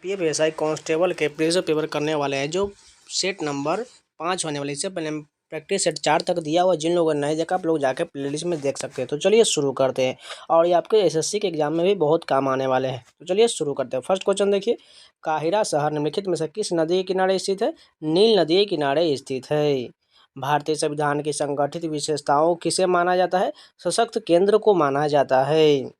PSI constable के pressure paper करने वाले हैं जो सेट नंबर 5 होने वाली। इससे पहले प्रैक्टिस सेट 4 तक दिया हुआ। जिन लोगों ने नहीं देखा आप लोग जाके प्लेलिस्ट में देख सकते हैं। तो चलिए शुरू करते हैं और ये आपके एसएससी के एग्जाम में भी बहुत काम आने वाले हैं। तो चलिए शुरू करते हैं। फर्स्ट क्वेश्चन देखिए, काहिरा शहर निम्नलिखित में से किस नदी के किनारे स्थित है? नील नदी के किनारे स्थित है। भारतीय संविधान की संगठित विशेषताओं किसे माना जाता है? सशक्त केंद्र को माना जाता है।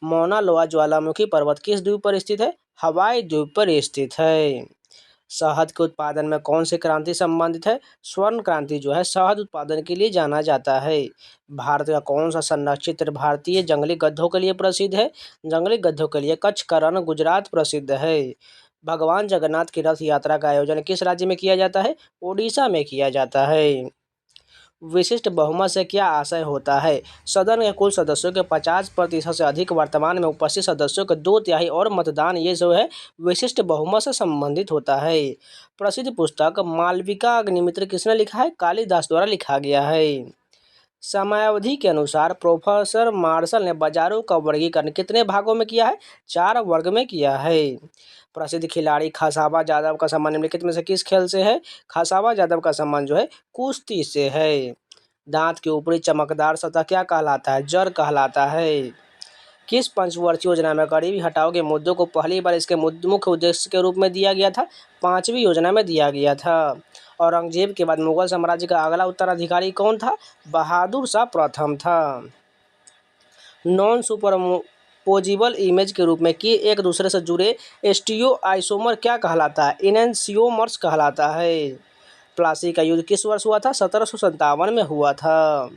मौना लोआ ज्वालामुखी पर्वत किस द्वीप पर स्थित है? हवाई द्वीप पर स्थित है। शहद के उत्पादन में कौन सी क्रांति संबंधित है? स्वर्ण क्रांति जो है शहद उत्पादन के लिए जाना जाता है। भारत का कौन सा संरक्षित भारतीय जंगली गधों के लिए प्रसिद्ध है? जंगली गधों के लिए कच्छ का रण गुजरात प्रसिद्ध है। भगवान जगन्नाथ की रथ यात्रा का आयोजन किस राज्य में किया जाता है? ओडिशा में किया जाता है। विशिष्ट बहुमत से क्या आशय होता है? सदन के कुल सदस्यों के 50% से अधिक वर्तमान में उपस्थित सदस्यों के 2/3 और मतदान, ये जो है विशिष्ट बहुमत से संबंधित होता है। प्रसिद्ध पुस्तक मालविका अग्निमित्र किसने लिखा है? कालिदास द्वारा लिखा गया है। समयावधि के अनुसार प्रोफेसर मार्शल ने बाजारों का वर्गीकरण कितने भागों में किया है? 4 वर्ग में किया है। प्रसिद्ध खिलाड़ी खासाबा यादव का संबंध निम्नलिखित में से किस खेल से है? खासाबा यादव का संबंध जो है कुश्ती से है। दांत की ऊपरी चमकदार सतह क्या कहलाता है? जड़ कहलाता है। किस पंचवर्षीय योजना में गरीबी हटाओ के मुद्दों को पहली बार इसके मुख्य उद्देश्य के रूप में दिया गया था? 5वीं योजना में दिया गया था। औरंगजेब के बाद मुगल साम्राज्य का अगला उत्तराधिकारी कौन था? बहादुर शाह प्रथम था। नॉन सुपरपोजिबल इमेज के रूप में कि एक दूसरे से जुड़े स्टीरियो आइसोमर क्या कहलाता है? इनैंसियोमर्स कहलाता है। प्लासी का युद्ध किस वर्ष हुआ था? 1757 में हुआ था।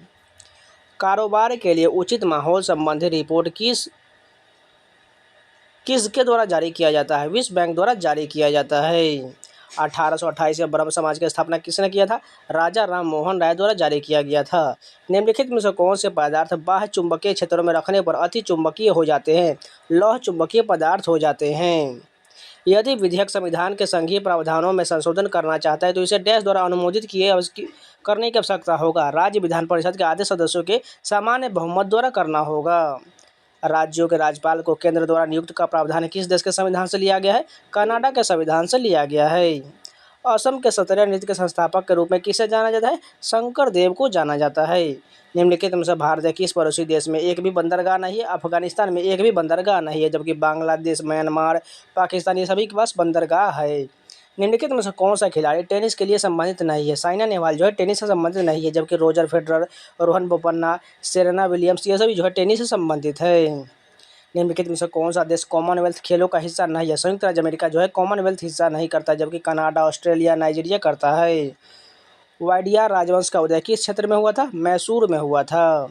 कारोबार के लिए उचित माहौल संबंधी रिपोर्ट किसके द्वारा जारी किया जाता है? विश्व बैंक द्वारा जारी किया जाता है। 1828 में ब्रह्म समाज की स्थापना किसने किया था? राजा राम मोहन राय द्वारा जारी किया गया था। निम्नलिखित में से कौन से पदार्थ बाह्य चुंबकीय क्षेत्रों में रखने पर अति चुंबकीय हो जाते हैं? लौह चुंबकीय पदार्थ हो जाते हैं। यदि विधेयक संविधान के संघीय प्रावधानों में संशोधन करना चाहता है तो इसे डैश द्वारा अनुमोदित करने की आवश्यकता होगा? राज्य विधान परिषद के आधे सदस्यों के सामान्य बहुमत द्वारा करना होगा। राज्यों के राज्यपाल को केंद्र द्वारा नियुक्त का प्रावधान किस देश के संविधान से लिया गया है? कनाडा के संविधान से लिया गया है। असम के सत्रिय नृत्य के संस्थापक के रूप में किसे जाना जाता है? शंकर देव को जाना जाता है। निम्नलिखित में से भारत के किस पड़ोसी देश में एक भी बंदरगाह नहीं है? अफगानिस्तान में एक भी बंदरगाह नहीं है, जबकि बांग्लादेश, म्यांमार, पाकिस्तान ये सभी के पास बंदरगाह है। निम्नलिखित में से कौन सा खिलाड़ी टेनिस के लिए संबंधित नहीं है? साइना नेहवाल जो है टेनिस से संबंधित नहीं है, जबकि Roger Federer, Rohan Bopanna, Serena Williams ये सभी जो है टेनिस से संबंधित है। निम्नलिखित में से कौन सा देश कॉमनवेल्थ खेलों का हिस्सा नहीं है? संयुक्त राज्य अमेरिका जो है कॉमनवेल्थ हिस्सा नहीं करता, जबकि कनाडा, ऑस्ट्रेलिया, नाइजीरिया करता है। वाडियार राजवंश का उदय किस क्षेत्र में हुआ था? मैसूर में हुआ था।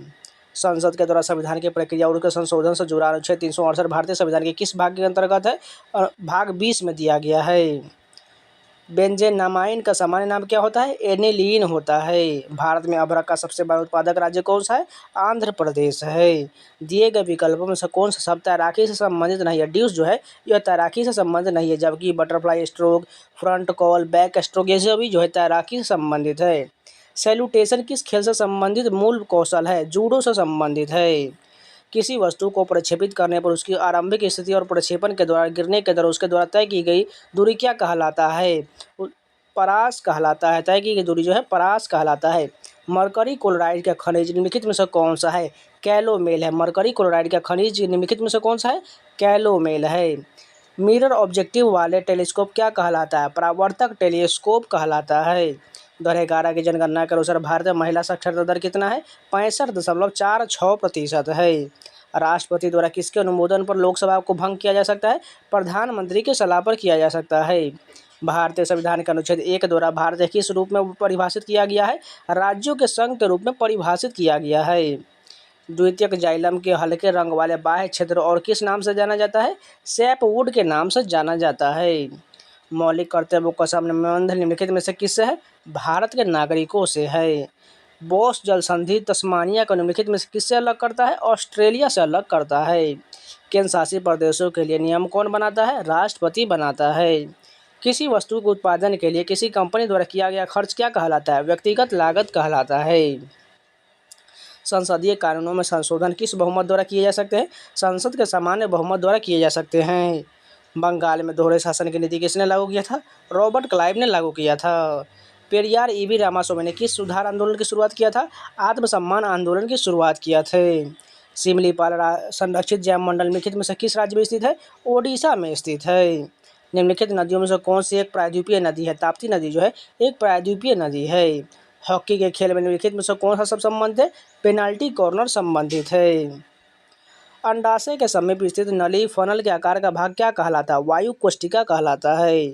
संसद के द्वारा संविधान की प्रक्रिया और उसके संशोधन से जुड़ा अनुच्छेद 368 भारतीय संविधान के किस भाग के अंतर्गत है? भाग 20 में दिया गया है। बेंजेनामाइन का सामान्य नाम क्या होता है? एनिलीन होता है। भारत में अभ्रक का सबसे बड़ा उत्पादक राज्य कौन सा है? आंध्र प्रदेश है। दिए गए विकल्पों में से कौन सा शब्द तैराकी से संबंधित नहीं है? ड्यूस जो है यह तैराकी से संबंधित नहीं है, जबकि butterfly stroke, front call, back stroke ये सभी जो है तैराकी से संबंधित है। सैल्यूटेशन किस खेल से संबंधित मूल कौशल है? जूडो से संबंधित है। किसी वस्तु को प्रक्षेपित करने पर उसकी आरंभिक स्थिति और प्रक्षेपण के द्वारा गिरने के दर उसके द्वारा तय की गई दूरी क्या कहलाता है? परास कहलाता है। तय की गई दूरी जो है परास कहलाता है। मरकरी क्लोराइड का खनिज निम्नलिखित में से कौन सा है? कैलोमेल है। मरकरी क्लोराइड का खनिज निम्नलिखित में से कौन सा है? कैलोमेल है। मिरर ऑब्जेक्टिव वाले टेलीस्कोप क्या कहलाता है? परावर्तक टेलीस्कोप कहलाता है। 2011 की जनगणना के अनुसार भारत में महिला साक्षरता दर कितना है? 65.46% है। राष्ट्रपति द्वारा किसके अनुमोदन पर लोकसभा को भंग किया जा सकता है? प्रधानमंत्री की सलाह पर किया जा सकता है। भारतीय संविधान के अनुच्छेद 1 द्वारा भारत किस रूप में परिभाषित किया गया है? राज्यों के संघ के रूप में परिभाषित किया गया है। द्वितीयक जाइलम के हल्के रंग वाले बाह्य क्षेत्र और किस नाम से जाना जाता है? सैपवुड के नाम से जाना जाता है। मौलिक कर्तव्यों का संबंध निम्नलिखित में से किससे है? भारत के नागरिकों से है। बोस जल संधि तस्मानिया को निम्नलिखित में से किससे अलग करता है? ऑस्ट्रेलिया से अलग करता है। केंद्र शासित प्रदेशों के लिए नियम कौन बनाता है? राष्ट्रपति बनाता है। किसी वस्तु के उत्पादन के लिए किसी कंपनी द्वारा किया गया खर्च क्या कहलाता है? व्यक्तिगत लागत कहलाता है। संसदीय कानूनों में संशोधन किस बहुमत द्वारा किए जा सकते हैं? संसद के सामान्य बहुमत द्वारा किए जा सकते हैं। बंगाल में दोहरे शासन की नीति किसने लागू किया था? रॉबर्ट क्लाइव ने लागू किया था। पेरियार ईवी रामास्वामी ने किस सुधार आंदोलन की शुरुआत किया था? आत्मसम्मान आंदोलन की शुरुआत किया थे। सिमलीपाल संरक्षित जैव मंडल निम्नलिखित में से किस राज्य में स्थित है? ओडिशा में स्थित है। निम्नलिखित नदियों में से कौन सी एक प्रायद्वीपीय नदी है? ताप्ती नदी जो है एक प्रायद्वीपीय नदी है। हॉकी के खेल में निम्नलिखित में से कौन सा सब संबंधित है? पेनाल्टी कॉर्नर संबंधित है। अंडाशय के समीप स्थित नली फनल के आकार का भाग क्या कहलाता है? वायु कोष्ठिका कहलाता है।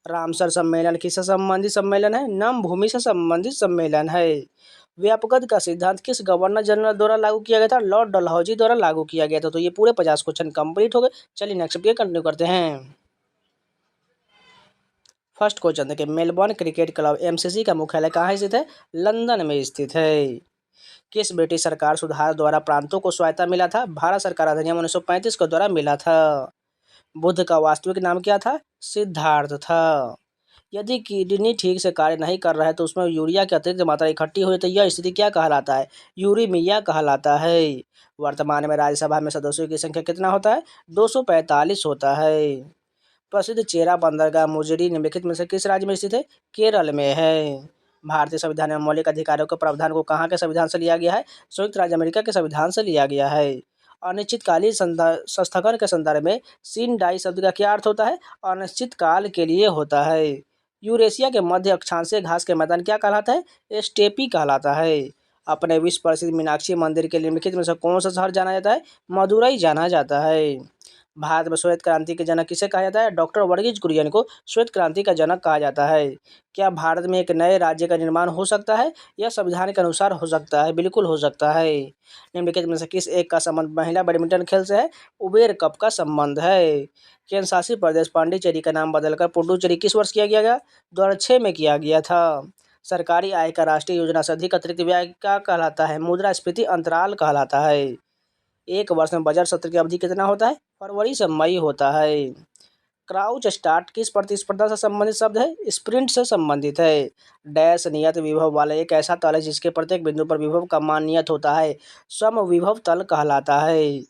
रामसर सम्मेलन किससे संबंधित सम्मेलन है? नम भूमि से संबंधित सम्मेलन है। व्यापकता का सिद्धांत किस गवर्नर जनरल द्वारा लागू किया गया था? लॉर्ड डलहौजी द्वारा लागू किया गया था। तो ये पूरे 50 क्वेश्चन कंप्लीट हो गए। चलिए नेक्स्ट वीडियो कंटिन्यू करते हैं। फर्स्ट क्वेश्चन देखिए, मेलबर्न क्रिकेट क्लब एमसीसी का मुख्यालय कहाँ स्थित है? लंदन में स्थित है। किस ब्रिटिश सरकार सुधार द्वारा प्रांतों को स्वायत्ता मिला था? भारत सरकार अधिनियम 1935 के द्वारा मिला था। बुद्ध का वास्तविक नाम क्या था? सिद्धार्थ था। यदि किडनी ठीक से कार्य नहीं कर रहा है तो उसमें यूरिया की अतिरिक्त मात्रा इकट्ठी हुई तो यह स्थिति क्या कहलाता है? यूरीमिया कहलाता है। वर्तमान में राज्यसभा में सदस्यों की संख्या कितना होता है? 245 होता है। प्रसिद्ध चेरा बंदरगाह मुजरी निम्नलिखित में से किस राज्य में स्थित है? केरल में है। भारतीय संविधान में मौलिक अधिकारों के प्रावधान को कहाँ के संविधान से लिया गया है? संयुक्त राज्य अमेरिका के संविधान से लिया गया है। अनिश्चितकालीन संस्थगन के संदर्भ में सीन डाई शब्द का क्या अर्थ होता है? अनिश्चित काल के लिए होता है। यूरेशिया के मध्य अक्षांशीय घास के मैदान क्या कहलाता है? स्टेपी कहलाता है। अपने विश्व प्रसिद्ध मीनाक्षी मंदिर के निम्नलिखित में से कौन सा शहर जाना जाता है? मदुरई जाना जाता है। भारत में श्वेत क्रांति के जनक किसे कहा जाता है? डॉक्टर वर्गीज कुरियन को श्वेत क्रांति का जनक कहा जाता है। क्या भारत में एक नए राज्य का निर्माण हो सकता है? यह संविधान के अनुसार हो सकता है, बिल्कुल हो सकता है। निम्नलिखित में से किस एक का संबंध महिला बैडमिंटन खेल से है? उबेर कप का संबंध है। केंद्र शासित प्रदेश पांडिचेरी का नाम बदलकर पुडुचेरी किस वर्ष किया गया? 2006 में किया गया था। सरकारी आय का राष्ट्रीय योजना से अधिक अतिरिक्त व्यय क्या कहलाता है? मुद्रास्फीति अंतराल कहलाता है। एक वर्ष में बजट सत्र की अवधि कितना होता है? फरवरी से मई होता है। क्राउच स्टार्ट किस प्रतिस्पर्धा से संबंधित शब्द है? स्प्रिंट से संबंधित है। डैश नियत विभव वाला एक ऐसा तल है जिसके प्रत्येक बिंदु पर विभव का मान नियत होता है, समविभव तल कहलाता है।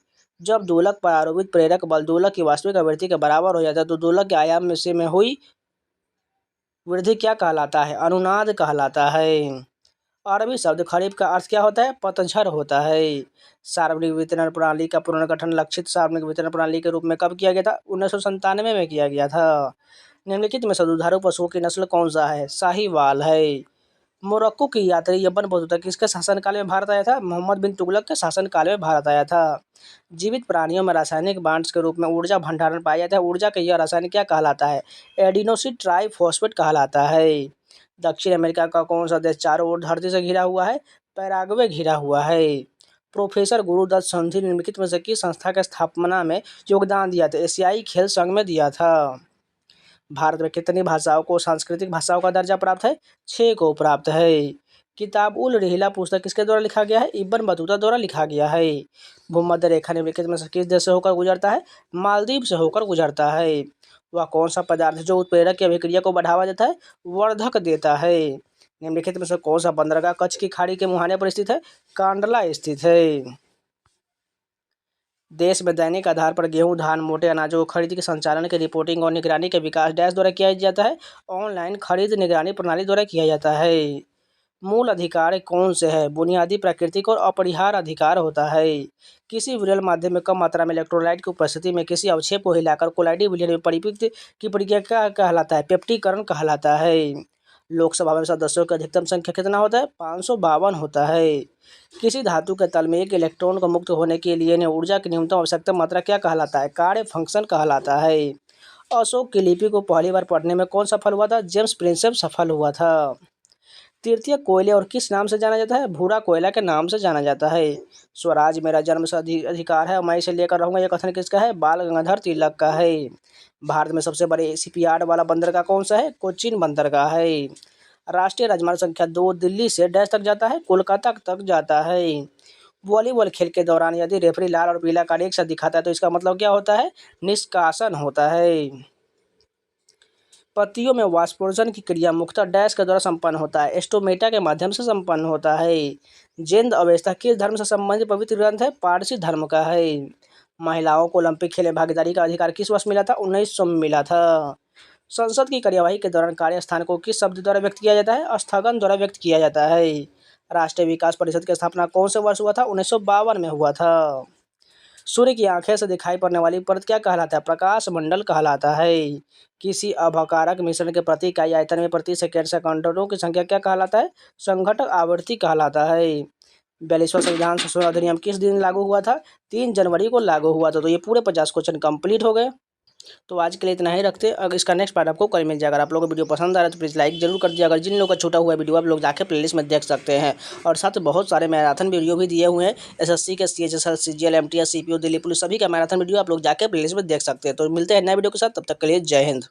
जब दोलक पर आरोपित प्रेरक बल दोलक की वास्तविक आवृत्ति के बराबर हो जाता है तो दोलक के आयाम में हुई वृद्धि क्या कहलाता है? अनुनाद कहलाता है। अरबी शब्द खरीफ का अर्थ क्या होता है? पतझड़ होता है। सार्वजनिक वितरण प्रणाली का पुनर्गठन लक्षित सार्वजनिक वितरण प्रणाली के रूप में कब किया गया था? 1997 में किया गया था। निम्नलिखित में से दुधारू पशुओं की नस्ल कौन सा है? साहीवाल है। मोरक्को की यात्री यब्बन बतूता किसके शासनकाल में भारत आया था? मोहम्मद बिन तुगलक के शासनकाल में भारत आया था। जीवित प्राणियों में रासायनिक बांड्स के रूप में ऊर्जा भंडारण पाया जाता है। ऊर्जा का यह रासायन क्या कहलाता है? एडिनोसिन ट्राइफॉस्फेट कहलाता है। दक्षिण अमेरिका का कौन सा देश चारों ओर धरती से घिरा हुआ है? पैराग्वे घिरा हुआ है। प्रोफेसर गुरुदत्त संधि निम्नलिखित में से किस संस्था के स्थापना में योगदान दिया था? एशियाई खेल संघ में दिया था। भारत में कितनी भाषाओं को सांस्कृतिक भाषाओं का दर्जा प्राप्त है? 6 को प्राप्त है। किताब उल रिहला पुस्तक किसके द्वारा लिखा गया है? इब्न बतूता द्वारा लिखा गया है। भूमध्य रेखा निम्नलिखित में से किस देश से होकर गुजरता है? मालदीव से होकर गुजरता है। वह कौन सा पदार्थ है जो उत्प्रेरक की अभिक्रिया को बढ़ावा देता है? वर्धक देता है। निम्नलिखित में से कौन सा बंदरगाह कच्छ की खाड़ी के मुहाने पर स्थित है? कांडला स्थित है। देश में दैनिक आधार पर गेहूं, धान, मोटे अनाजों को खरीद के संचालन की रिपोर्टिंग और निगरानी के विकास डैश द्वारा किया जाता है? ऑनलाइन खरीद निगरानी प्रणाली द्वारा किया जाता है। मूल अधिकार कौन से है? बुनियादी, प्राकृतिक और अपरिहार्य अधिकार होता है। किसी विरल माध्यम में कम मात्रा में इलेक्ट्रोलाइट की उपस्थिति में किसी अवक्षेप को हिलाकर कोलाइडी विलयन में परिपक्व की प्रक्रिया क्या कहलाता है? पेप्टीकरण कहलाता है। लोकसभा में सदस्यों की अधिकतम संख्या कितना होता है? 552 होता है। किसी धातु के तल में एक इलेक्ट्रॉन को मुक्त होने के लिए ऊर्जा की न्यूनतम आवश्यकता मात्रा क्या कहलाता है? कार्य फंक्शन कहलाता है। अशोक की लिपि को पहली बार पढ़ने में कौन सफल हुआ था? जेम्स प्रिंसेप सफल हुआ था। तृतीय कोयले और किस नाम से जाना जाता है? भूरा कोयला के नाम से जाना जाता है। स्वराज मेरा जन्म से अधिकार है, मैं इसे लेकर रहूंगा, यह कथन किसका है? बाल गंगाधर तिलक का है। भारत में सबसे बड़े शिपयार्ड वाला बंदरगाह कौन सा है? कोचीन बंदरगाह है। राष्ट्रीय राजमार्ग संख्या 2 दिल्ली से डैश तक जाता है? कोलकाता तक जाता है। वॉलीबॉल खेल के दौरान यदि रेफरी लाल और पीला कार्ड एक साथ दिखाता है तो इसका मतलब क्या होता है? निष्कासन होता है। पत्तियों में वाष्पोत्सर्जन की क्रिया मुख्यतः डैश के द्वारा संपन्न होता है? स्टोमेटा के माध्यम से संपन्न होता है। जैन अवस्था किस धर्म से संबंधित पवित्र ग्रंथ है? पारसी धर्म का है। महिलाओं को ओलंपिक खेल में भागीदारी का अधिकार किस वर्ष मिला था? 1900 में मिला था। संसद की कार्यवाही के दौरान कार्यस्थान को किस शब्द द्वारा व्यक्त किया जाता है? स्थगन द्वारा व्यक्त किया जाता है। राष्ट्रीय विकास परिषद की स्थापना कौन से वर्ष हुआ था? 1952 में हुआ था। सूर्य की आंखें से दिखाई पड़ने वाली परत क्या कहलाता है? प्रकाश मंडल कहलाता है। किसी अभकारक मिश्रण के प्रति इकाई आयतन में प्रति सेकंड सेकंडों की संख्या क्या कहलाता है? संघटक आवृत्ति कहलाता है। 42वां संविधान संशोधन अधिनियम किस दिन लागू हुआ था? 3 जनवरी को लागू हुआ था। तो ये पूरे 50 क्वेश्चन कंप्लीट हो गए। तो आज के लिए इतना ही रखते हैं। अगर इसका नेक्स्ट पार्ट आपको कल मिल जाएगा। अगर आप लोगों को वीडियो पसंद आ रहा है तो प्लीज़ लाइक जरूर कर दिया। अगर जिन लोगों का छूटा हुआ वीडियो आप लोग जाके प्लेलिस्ट में देख सकते हैं। और साथ बहुत सारे मैराथन वीडियो भी दिए हुए हैं। एसएससी के, CHSL, CGL, MTS, CPO, Delhi police सभी का मैराथन वीडियो आप लोग जाके प्लेलिस्ट में देख सकते हैं। तो मिलते हैं नए वीडियो के साथ, तब तक के लिए जय हिंद।